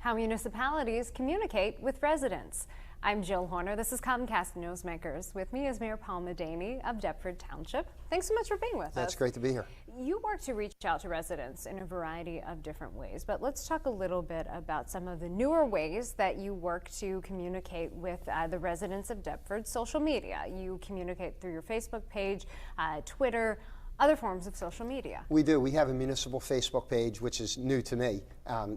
how municipalities communicate with residents. I'm Jill Horner. This is Comcast Newsmakers. With me is Mayor Paul Medany of Deptford Township. Thanks so much for being with us. That's great to be here. You work to reach out to residents in a variety of different ways, but let's talk a little bit about some of the newer ways that you work to communicate with the residents of Deptford. Social media. You communicate through your Facebook page, Twitter, other forms of social media. We do. We have a municipal Facebook page, which is new to me,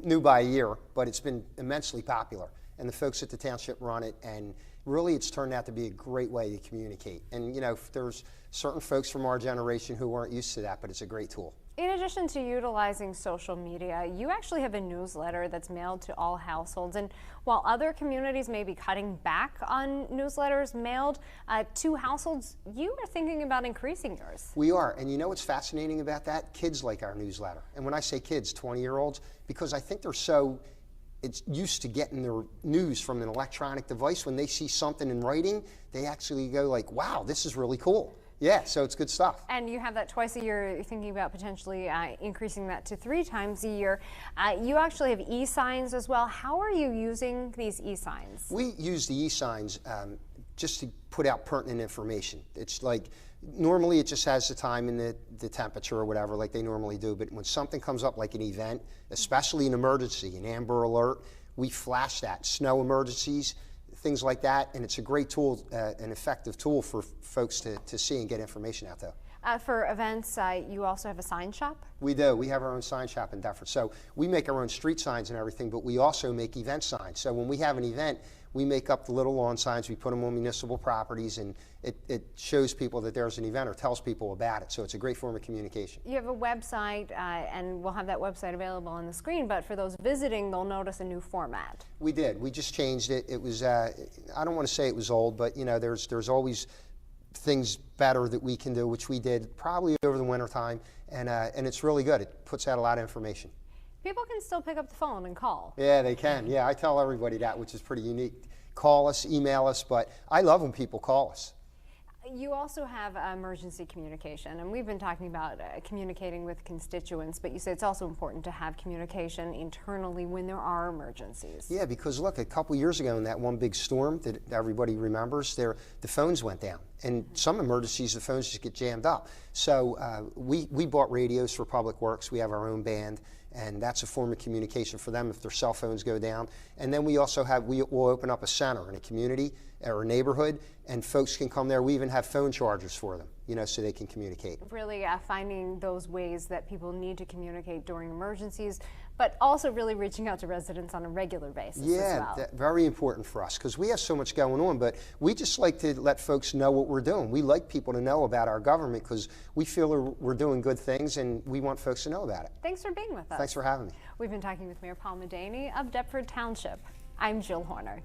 new by a year, but it's been immensely popular. And the folks at the township run it, and really it's turned out to be a great way to communicate. And you know, there's certain folks from our generation who aren't used to that, but it's a great tool. In addition to utilizing social media, you actually have a newsletter that's mailed to all households. And while other communities may be cutting back on newsletters mailed to households, you are thinking about increasing yours. We are. And you know what's fascinating about that? Kids like our newsletter. And when I say kids, 20-year-olds, because I think they're so used to getting their news from an electronic device. When they see something in writing, they actually go like, wow, this is really cool. Yeah, so it's good stuff. And you have that twice a year. You're thinking about potentially increasing that to 3 times a year. You actually have e-signs as well. How are you using these e-signs? We use the e-signs just to put out pertinent information. It's like, normally it just has the time and the temperature or whatever like they normally do, but when something comes up like an event, especially an emergency, an Amber Alert, we flash that. Snow emergencies, things like that, and it's a great tool, an effective tool for folks to see and get information out there. For events, you also have a sign shop? We do. We have our own sign shop in Deptford. So we make our own street signs and everything, but we also make event signs. So when we have an event, we make up the little lawn signs, we put them on municipal properties, and it shows people that there's an event or tells people about it. So it's a great form of communication. You have a website, and we'll have that website available on the screen, but for those visiting, they'll notice a new format. We did. We just changed it. It was, I don't want to say it was old, but you know, there's always things better that we can do, which we did probably over the winter time, and it's really good. It puts out a lot of information. People can still pick up the phone and call. Yeah, they can. Yeah, I tell everybody that, which is pretty unique. Call us, email us, but I love when people call us. You also have emergency communication, and we've been talking about communicating with constituents, but you say it's also important to have communication internally when there are emergencies. Yeah, because look, a couple years ago in that one big storm that everybody remembers, the phones went down. And some emergencies, the phones just get jammed up. So we bought radios for Public Works. We have our own band, and that's a form of communication for them if their cell phones go down. And then we also have, we'll open up a center in a community or a neighborhood, and folks can come there. We even have phone chargers for them, you know, so they can communicate. Really finding those ways that people need to communicate during emergencies, but also really reaching out to residents on a regular basis as well. Yeah, very important for us because we have so much going on, but we just like to let folks know what we're doing. We like people to know about our government because we feel we're doing good things and we want folks to know about it. Thanks for being with us. Thanks for having me. We've been talking with Mayor Paul Medany of Deptford Township. I'm Jill Horner.